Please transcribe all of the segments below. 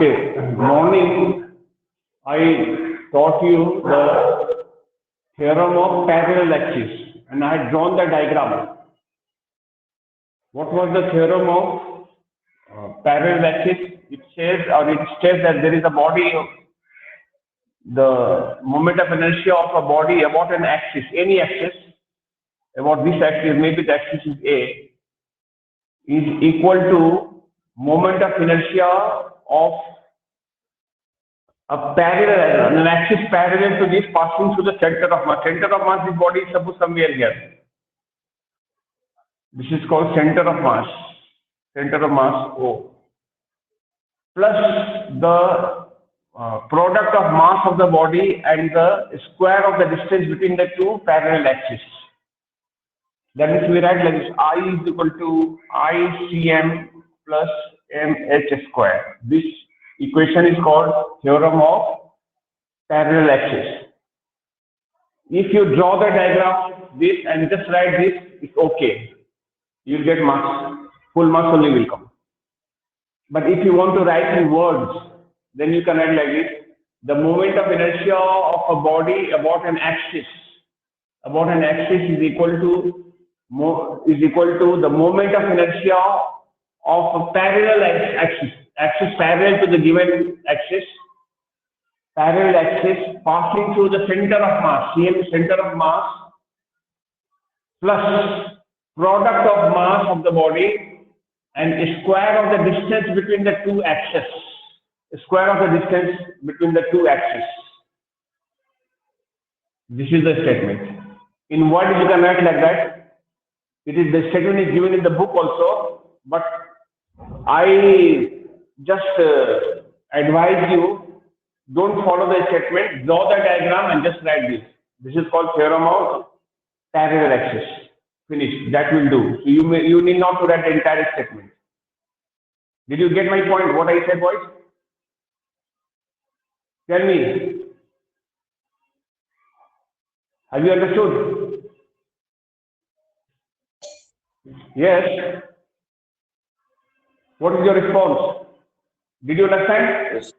Okay, morning I taught you the theorem of parallel axis and I had drawn the diagram. What was the theorem of parallel axis? It says or it states that there is a body, the moment of inertia of a body about an axis, any axis, about this axis, maybe the axis is A, is equal to moment of inertia of a parallel, an axis parallel to this passing through the center of mass. Center of mass, this body is supposed somewhere here. This is called center of mass O, plus the product of mass of the body and the square of the distance between the two parallel axes. That means we write like this: I is equal to ICM plus MH square. This equation is called theorem of parallel axis. If you draw the diagram of this and just write this, it's okay. You'll get mass, full mass only will come. But if you want to write in words, then you can write like this: the moment of inertia of a body about an axis is equal to the moment of inertia of a parallel axis parallel to the given axis, passing through the center of mass, CM center of mass, plus product of mass of the body and square of the distance between the two axes. Square of the distance between the two axes. This is the statement. In words you can write like that. The statement is given in the book also, but I just advise you, don't follow the statement, draw the diagram and just write this. This is called theorem of parallel axis. Finish. That will do. So you need not to write the entire statement. Did you get my point? What I said, boys? Tell me. Have you understood? Yes. What is your response? Did you understand? Yes.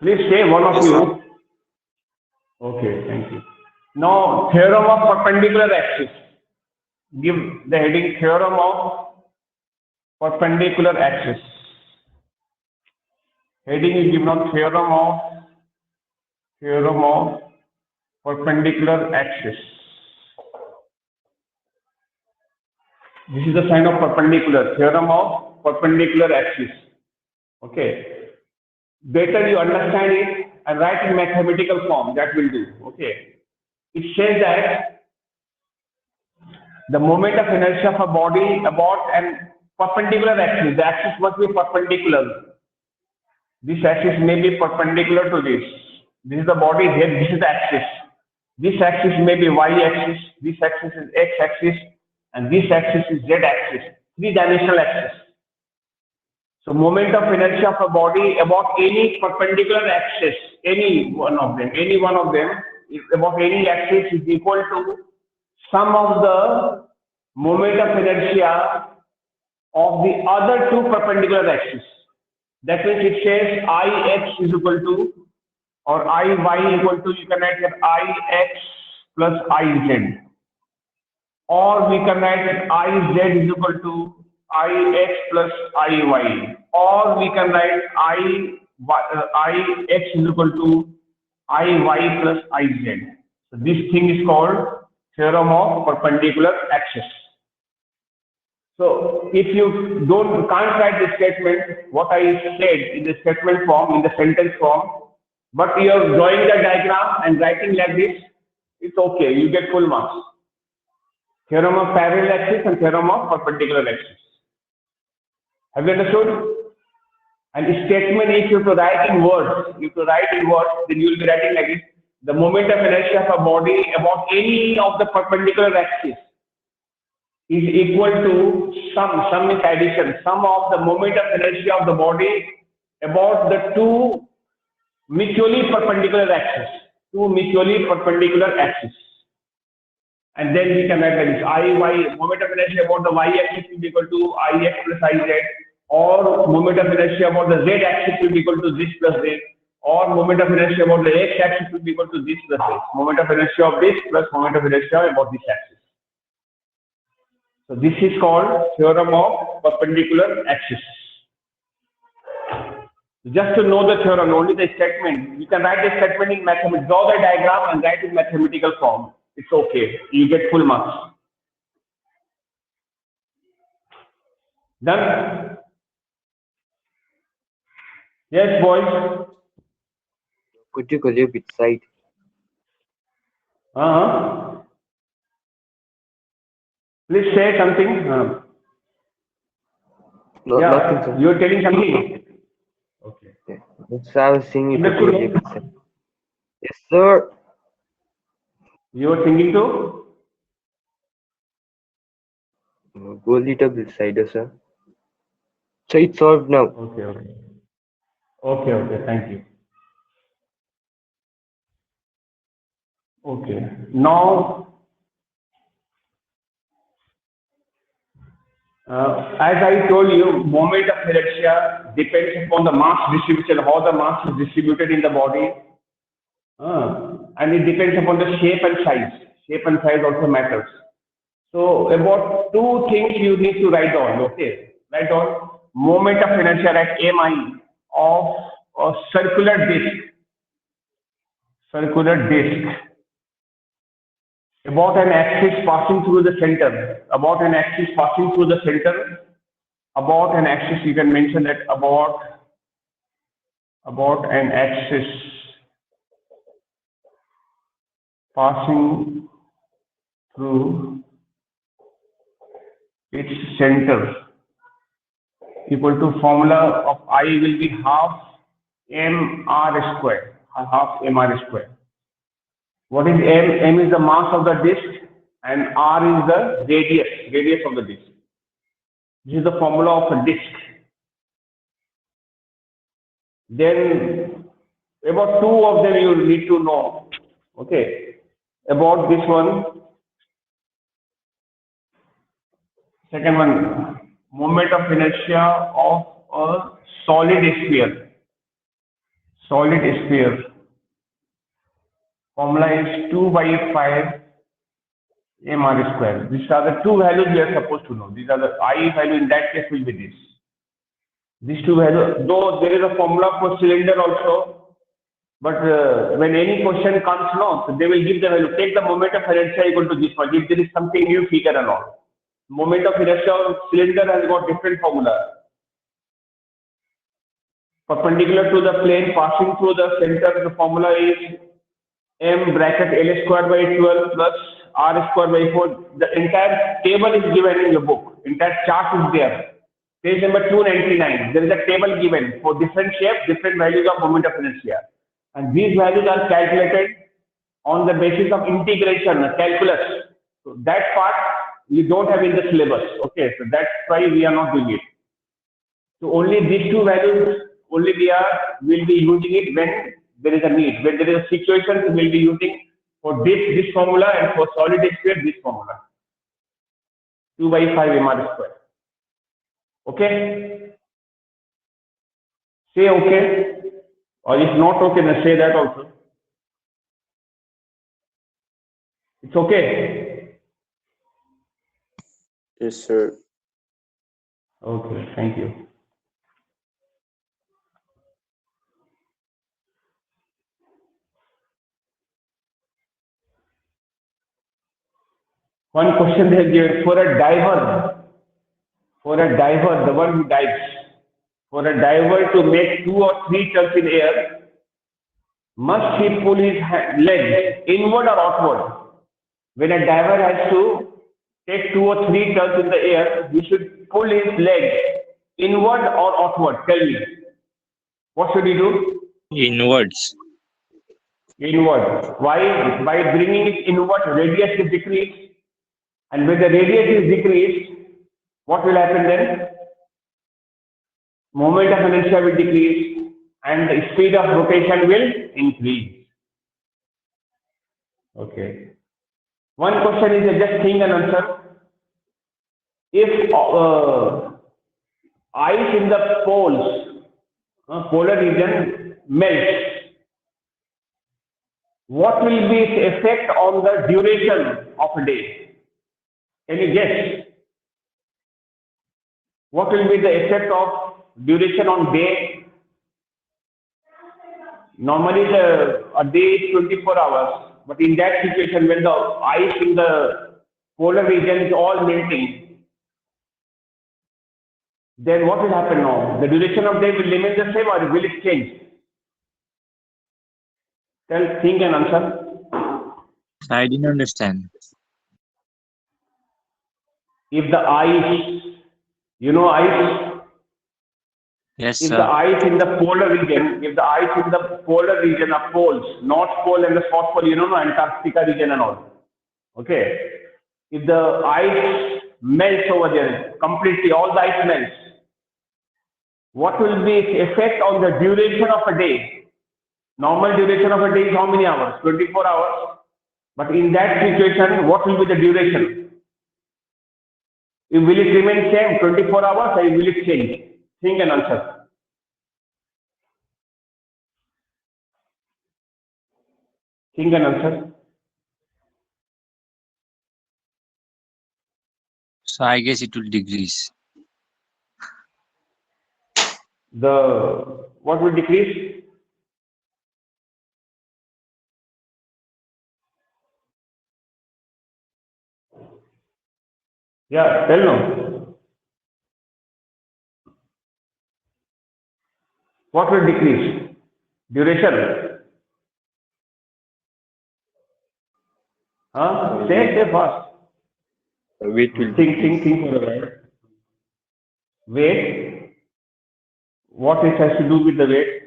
Please say, one of you. Okay, thank you. Now, theorem of perpendicular axis. Give the heading theorem of perpendicular axis. Heading is given on theorem of perpendicular axis. This is the sign of perpendicular, theorem of perpendicular axis. Okay. Better you understand it and write in mathematical form, that will do. Okay. It says that the moment of inertia of a body about an perpendicular axis, the axis must be perpendicular. This axis may be perpendicular to this. This is the body here, this is the axis. This axis may be y-axis, this axis is x-axis, and this axis is z-axis, three-dimensional axis. So moment of inertia of a body about any perpendicular axis, any one of them, about any axis is equal to sum of the moment of inertia of the other two perpendicular axes. That means it says Ix is equal to, or Iy equal to, you can write here Ix plus Iz. Or we can write Iz is equal to Ix plus Iy. Or we can write Ix is equal to Iy plus Iz. So this thing is called theorem of perpendicular axis. So if you can't write the statement, what I said in the statement form, in the sentence form, but you are drawing the diagram and writing like this, it's okay, you get full marks. Theorem of parallel axis and theorem of perpendicular axis. Have you understood? And the statement, if you have to write in words, then you will be writing like this: the moment of inertia of a body about any of the perpendicular axis is equal to sum is addition, sum of the moment of inertia of the body about the two mutually perpendicular axes. And then we can write like this: Iy, moment of inertia about the y-axis is equal to Ix plus Iz, or moment of inertia about the z axis will be equal to this plus z, or moment of inertia about the x axis will be equal to this plus x. Moment of inertia of this plus moment of inertia about this axis. So this is called theorem of perpendicular axis. Just to know the theorem, only the statement. You can write the statement in mathematics, draw the diagram and write in mathematical form. It's okay. You get full marks. Done? Yes, boys. Could you go a bit side? Please say something. No, Yeah, nothing, sir. you're telling something. Okay. Yeah. So I was saying you could go a Understood? bit side. Yes, sir. You are thinking to? Go a little bit side, sir. So it's solved now. Okay, okay. Okay, okay. Thank you. Okay. Now, as I told you, moment of inertia depends upon the mass distribution, how the mass is distributed in the body, and it depends upon the shape and size. Shape and size also matters. So about two things you need to write down. Okay, write down moment of inertia at mi of a circular disc. Circular disc about an axis passing through the center. About an axis passing through the center. About an axis, you can mention that about an axis passing through its center equal to formula of I will be half mr square, half mr square. What is m? M is the mass of the disk and r is the radius of the disk. This is the formula of a disk. Then about two of them you need to know. Okay, about this one. Second one, moment of inertia of a solid sphere. Solid sphere. Formula is 2 by 5 mr square. These are the two values we are supposed to know. These are the I value in that case will be this. These two values, though there is a formula for cylinder also, but when any question comes now, so they will give the value. Take the moment of inertia equal to this one. If there is something new, figure and all. Moment of inertia of cylinder has got different formula. Perpendicular to the plane passing through the center, the formula is m bracket L square by 12 plus R square by 4. The entire table is given in your book. Entire chart is there. Page number 299. There is a table given for different shapes, different values of moment of inertia. And these values are calculated on the basis of integration, calculus. So that part we don't have in the syllabus. Okay, so that's why we are not doing it. So only these two values only will be using it when there is a need. When there is a situation, we will be using for this formula and for solid sphere this formula. 2 by 5 mr square. Okay? Say okay. Or if not okay, then say that also. It's okay. Yes, sir. Okay, thank you. One question they have given for a diver, the one who dives, for a diver to make 2 or 3 turns in air, must he pull his legs inward or outward? When a diver has to take 2 or 3 turns in the air, he should pull his legs inward or outward. Tell me, what should he do? Inwards. Inward. Why? By bringing it inward, radius is decreased. And when the radius is decreased, what will happen then? Moment of inertia will decrease and the speed of rotation will increase. Okay. One question is just think and answer. If ice in the poles, polar region melts. What will be its effect on the duration of a day? Can you guess? What will be the effect of duration on day? Normally, a day is 24 hours, but in that situation, when the ice in the polar region is all melting, then what will happen now? The duration of day will remain the same or will it change? Think and answer. I didn't understand. If the ice, ice, Yes, if the sir. ice in the polar region, if the ice in the polar region of poles, North Pole and the South Pole, Antarctica region and all, okay? If the ice melts over there completely, all the ice melts, what will be its effect on the duration of a day? Normal duration of a day is how many hours? 24 hours. But in that situation, what will be the duration? Will it remain same 24 hours or will it change? Think and answer. Think and answer. So I guess it will decrease. What will decrease? Yeah, tell no. What will decrease? Duration. Say fast. Weight will Think for a while. Weight. What it has to do with the weight?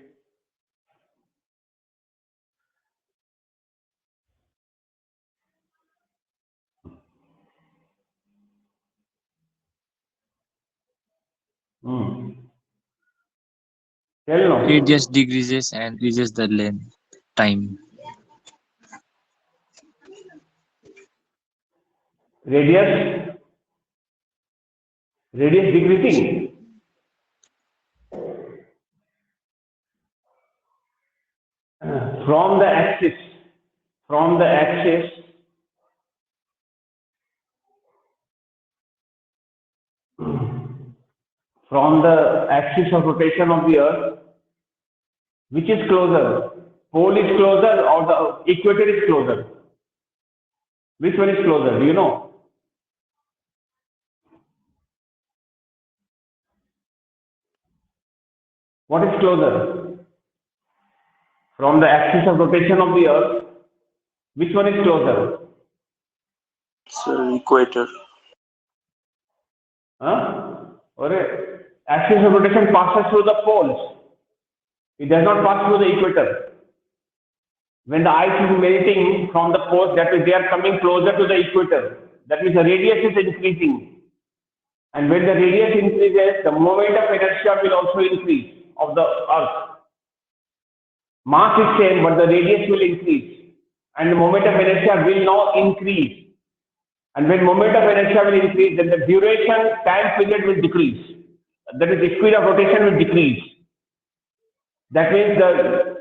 Tell no. It just decreases and increases the length time. Radius. Radius decreasing. From the axis. From the axis. From the axis of rotation of the Earth, which is closer? Pole is closer or the equator is closer? Which one is closer? Do you know? What is closer? From the axis of rotation of the Earth, which one is closer? Sir, equator. Or axis of rotation passes through the poles. It does not pass through the equator. When the ice is melting from the poles, that means they are coming closer to the equator. That means the radius is increasing. And when the radius increases, the moment of inertia will also increase of the Earth. Mass is same, but the radius will increase. And the moment of inertia will now increase. And when moment of inertia will increase, then the duration, time period will decrease. That is, the speed of rotation will decrease. That means the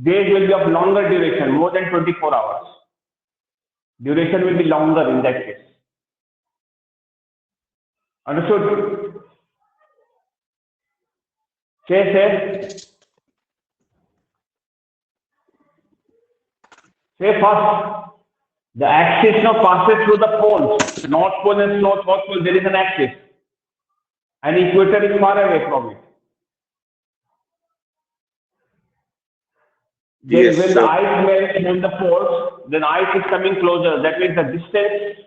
days will be of longer duration, more than 24 hours. Duration will be longer in that case. Understood? Say first. The axis now passes through the poles. North Pole and South Pole, there is an axis. And equator is far away from it. Then Yes, when sir. the ice melts from the poles, then ice is coming closer. That means the distance,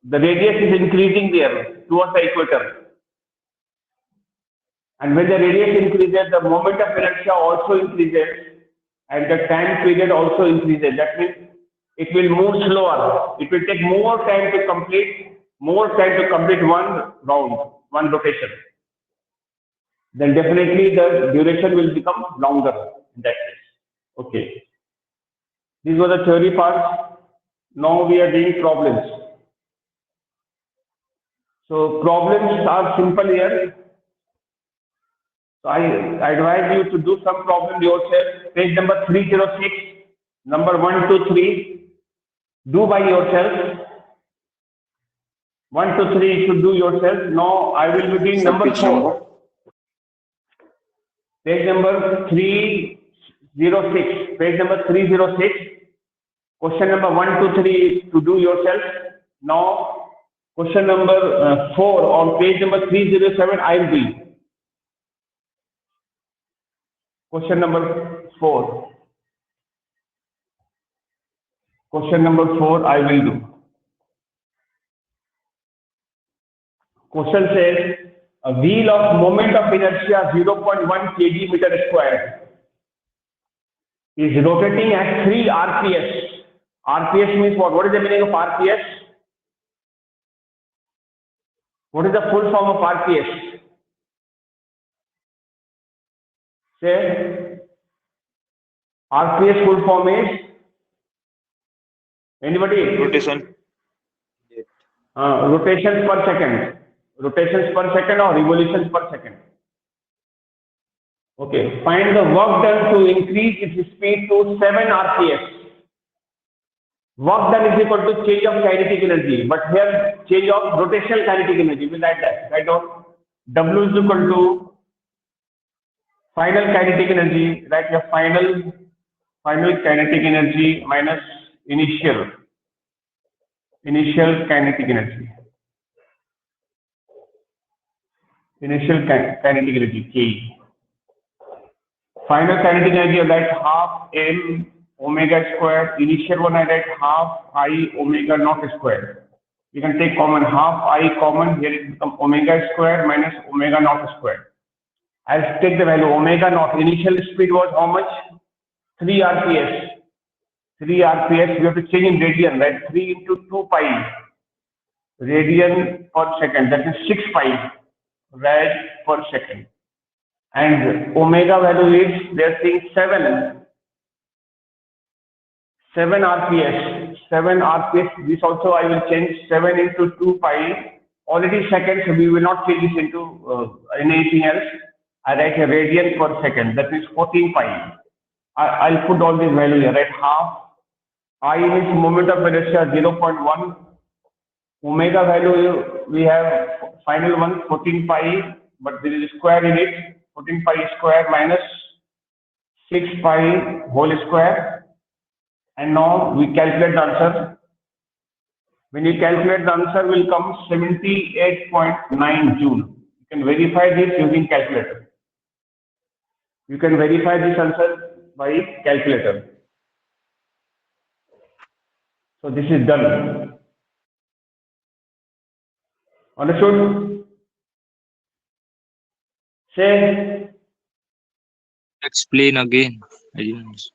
the radius is increasing there towards the equator. And when the radius increases, the moment of inertia also increases, and the time period also increases. That means it will move slower. It will take more time to complete one round, one rotation. Then definitely the duration will become longer in that case. Okay. These were the theory parts. Now we are doing problems. So problems are simple here. So I advise you to do some problem yourself. Page number 306, number 1, 2, 3. Do by yourself. 1, 2, 3 you should do yourself. Now I will be doing Sir, number page 4. number? Page number 306. Page number 306. Question number 1, 2, 3 to do yourself. Now question number 4 on page number 307 I will do. Question number 4. Question number 4 I will do. Question says a wheel of moment of inertia 0.1 kg meter square is rotating at 3 RPS. RPS means what? What is the meaning of RPS? What is the full form of RPS? Say, RPS full form is, anybody? Rotation. Rotations per second. Rotations per second or revolutions per second. Okay, find the work done to increase its speed to 7 RPS. Work done is equal to change of kinetic energy, but here change of rotational kinetic energy. We'll write that. Write down W is equal to final kinetic energy. Write your final kinetic energy minus initial kinetic energy. Initial kinetic energy K. Final kinetic energy I write half m omega square. Initial one I write half I omega naught square. You can take common, half I common, here it becomes omega square minus omega naught square. I'll take the value omega naught. Initial speed was how much? 3 RPS. 3 RPS, we have to change in radian, right? 3 into 2 pi radian per second, that is 6 pi rad per second. And omega value is, they are saying 7 RPS. 7 RPS, this also I will change 7 into 2 pi, already seconds, we will not change this into anything else. I write a radian per second, that is 14 pi. I'll put all these values here, right? Half I is moment of inertia 0.1. Omega value we have final one 14 pi, but there is a square in it. 14 pi square minus 6 pi whole square. And now we calculate the answer. When you calculate the answer will come 78.9 joule. You can verify this using calculator. You can verify this answer by calculator. So this is done. Understood? Say. Explain again. I didn't understand.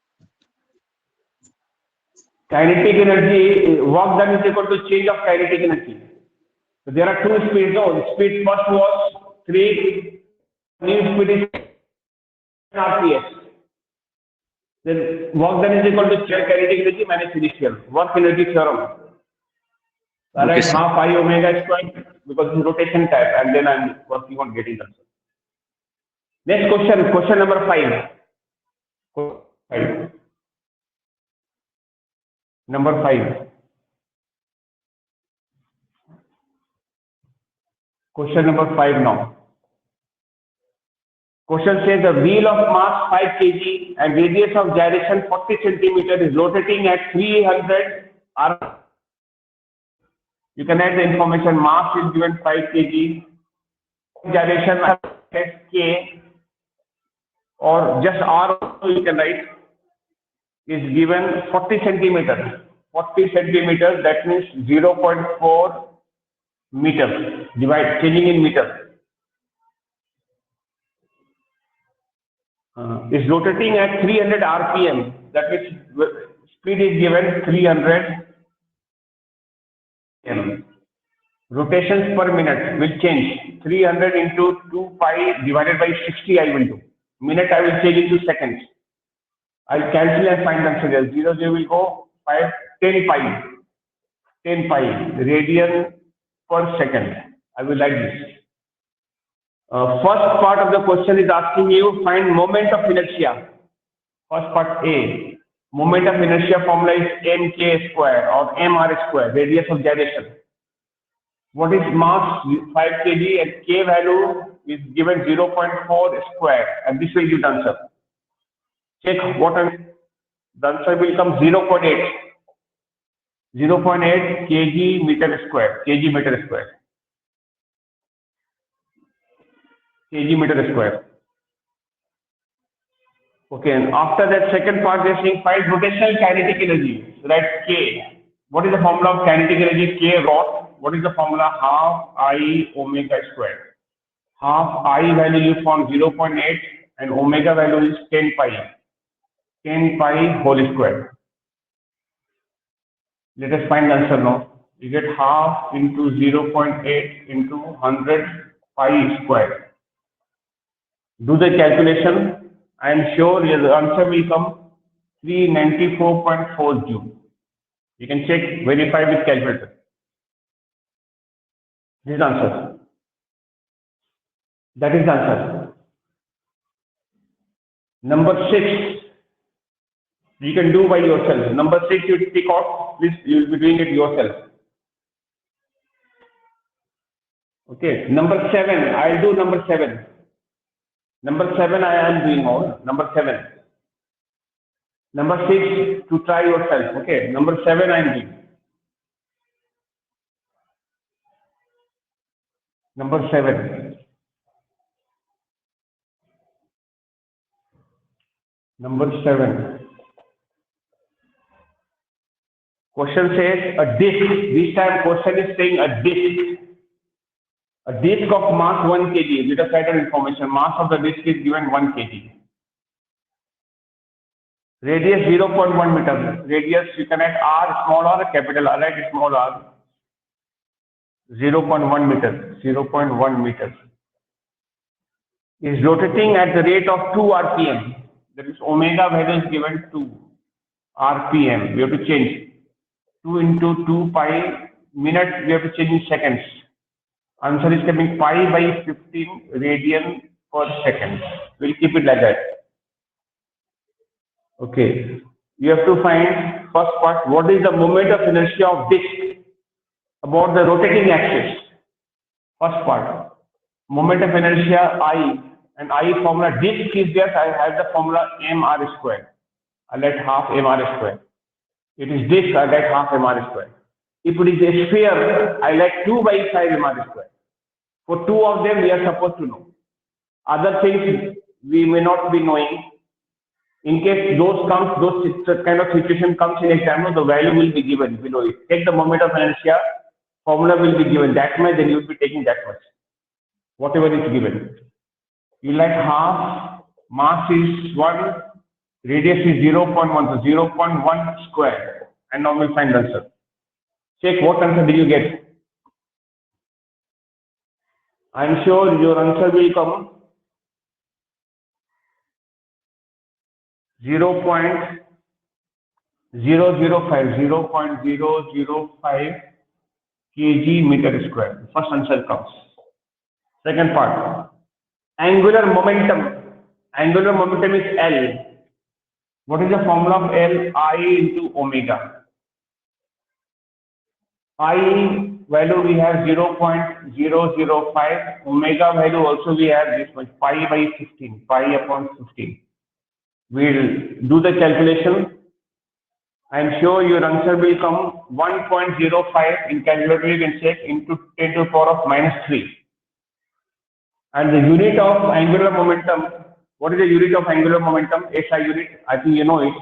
Kinetic energy, work done is equal to change of kinetic energy. So there are two speeds. No, speed first was 3, new speed is RPS. Then work done is equal to change kinetic energy minus initial. Work energy theorem. I write half I omega square because it's rotation type, and then I'm working on getting the answer. Next question, question number 5. Number 5. Question number 5 now. Question says the wheel of mass 5 kg and radius of gyration 40 centimeter is rotating at 300 R. You can add the information. Mass is given 5 kg. Gyration K or just R you can write is given 40 centimeters. 40 centimeters, that means 0.4 meters. Divide, changing in meters. Is rotating at 300 RPM. That means speed is given 300 m. Rotations per minute will change. 300 into 2 pi divided by 60 I will do. Minute I will change into seconds. I'll cancel and find the answer. 0 will go 5, 10 pi. 10 pi radian per second. I will write this. First part of the question is asking you find moment of inertia. First part A. Moment of inertia formula is mk square or mr square, radius of gyration. What is mass? 5 kg and k value is given 0.4 square, and this will give the answer. Check what the answer will come 0.8. 0.8 kg meter square. Kg meter square. Kg meter square. Okay, and after that second part they are saying find rotational kinetic energy. Right, K. What is the formula of kinetic energy? K rho. What is the formula? Half I omega square. Half I value you found 0.8 and omega value is 10 pi. 10 pi whole square. Let us find the answer now. You get half into 0.8 into 100 pi square. Do the calculation. I am sure the answer will come 394.4 joule. You can check, verify with calculator. This is the answer. That is the answer. Number 6, you can do by yourself. Number 6, you tick off. Please, you will be doing it yourself. Okay. Number 7, I'll do number 7. Number 7, I am doing all. Number 7. Number 6, to try yourself. Okay. Number 7, I am doing. Number 7. Number 7. Question says a disk. This time question is saying a disk. A disk of mass 1 kg. Let us write an information. Mass of the disk is given 1 kg. Radius 0.1 meter. Radius you can write R, small r, capital R, right? Small r. 0.1 meter. 0.1 meter. Is rotating at the rate of 2 rpm. That is omega value is given 2 rpm. We have to change 2 into 2 pi minute. We have to change in seconds. Answer is coming pi by 15 radian per second. We'll keep it like that. Okay. You have to find first part. What is the moment of inertia of disk about the rotating axis? First part. Moment of inertia I, and I formula disk is there. I have the formula mr square. I let half mr square. It is disk. I let half mr square. If it is a sphere, I let 2 by 5 mr square. For 2 of them, we are supposed to know. Other things we may not be knowing. In case those kind of situation comes in exam, the value will be given below it. Take the moment of inertia, formula will be given that much, then you will be taking that much. Whatever is given. You like half, mass is 1, radius is 0.1, so 0.1 square. And now we'll find the answer. Check what answer did you get. I am sure your answer will come 0.005 kg meter square. First answer comes. Second part. Angular momentum. Angular momentum is L. What is the formula of L? I into omega. I value we have 0.005. Omega value also we have this much, pi by 15, pi upon 15. We'll do the calculation. I am sure your answer will come 1.05 in calculator. You can check into 10 to the power of -3. And the unit of angular momentum. What is the unit of angular momentum? SI unit. I think you know it.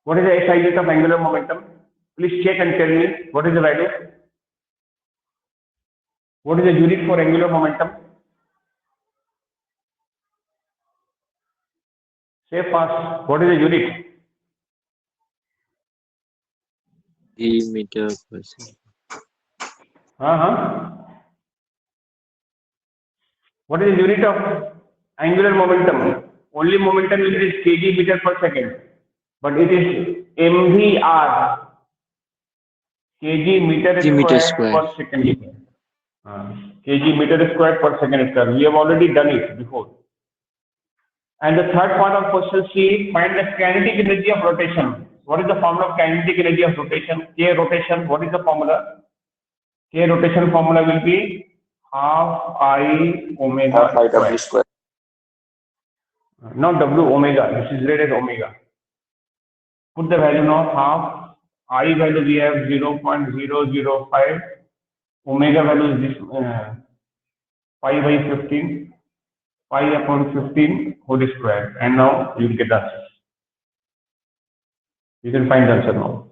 What is the SI unit of angular momentum? Please check and tell me what is the value. What is the unit for angular momentum? Say fast. What is the unit? meter per second. What is the unit of angular momentum? Only momentum unit is kg meter per second, but it is MVR, kg meter square per second. kg meter square per second square. We have already done it before. And the third part of question C, find the kinetic energy of rotation. What is the formula of kinetic energy of rotation? K rotation, what is the formula? K rotation formula will be half I omega Half I square. W square. Not W, omega. This is rated as omega. Put the value now, half I value we have 0.005. Omega value is this pi by 15. Pi upon 15 whole square. And now you will get the answer. You can find the answer now.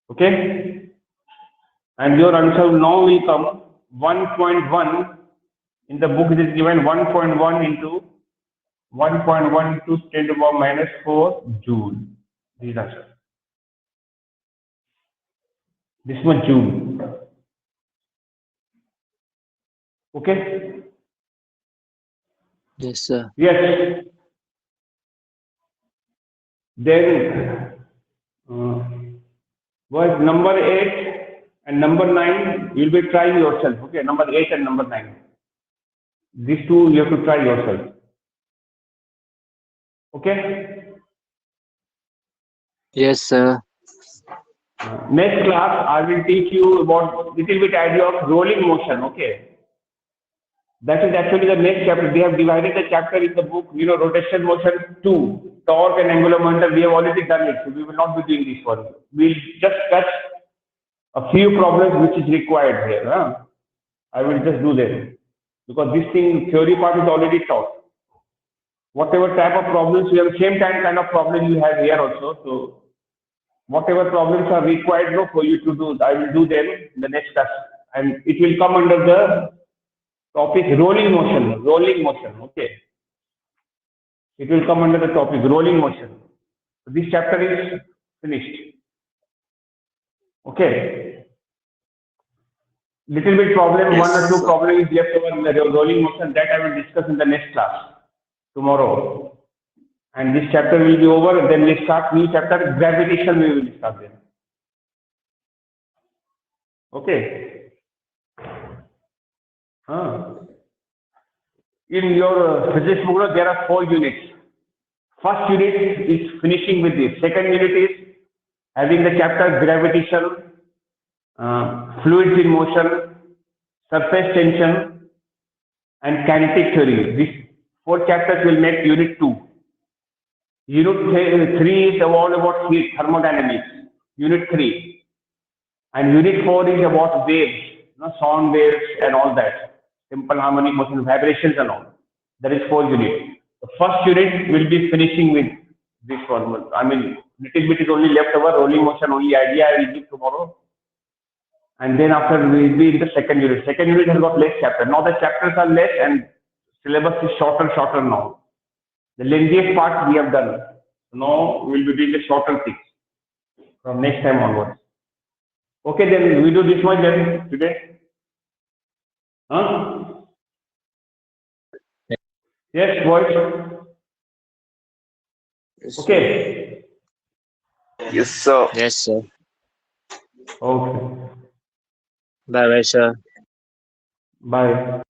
Okay? And your answer now will come 1.1. In the book it is given 1.1 into 1.1 into 10 to the power minus 4 joule. This is the answer. This one joule. Okay? Yes, sir. Yes. Then was number 8 and number 9 you will be trying yourself. Okay, number 8 and number 9. These two you have to try yourself. Okay? Yes, sir. Next class I will teach you about little bit idea of rolling motion. Okay? That is actually the next chapter. They have divided the chapter in the book, rotation motion 2, torque and angular momentum. We have already done it, so we will not be doing this one. We'll just touch a few problems which is required here. I will just do them because this thing theory part is already taught. Whatever type of problems we have, same kind of problem you have here also. So whatever problems are required for you to do, I will do them in the next class, and it will come under the topic rolling motion. Rolling motion. Okay. It will come under the topic rolling motion. So this chapter is finished. Okay. Little bit problem, Yes, one or two sir. problems is left over in the rolling motion that I will discuss in the next class tomorrow. And this chapter will be over. Then we start new chapter, gravitation. We will start then. Okay. In your physics book, there are 4 units. First unit is finishing with this. Second unit is having the chapter gravitation, fluids in motion, surface tension, and kinetic theory. These 4 chapters will make unit 2. Unit 3 is all about heat, thermodynamics. Unit 3. And unit 4 is about waves, sound waves and all that. Simple harmonic motion, vibrations and all. That is 4 units. The first unit will be finishing with this one. I mean, little bit is only left over, rolling motion only idea I will give tomorrow. And then after we will be in the second unit. Second unit has got less chapter. Now the chapters are less and syllabus is shorter now. The lengthiest part we have done. Now we will be doing the shorter things from next time onwards. Okay, then we do this much then today. Yes, boys. Yes, Okay. Yes, sir. Yes, sir. Okay. Bye, bye, sir. Bye.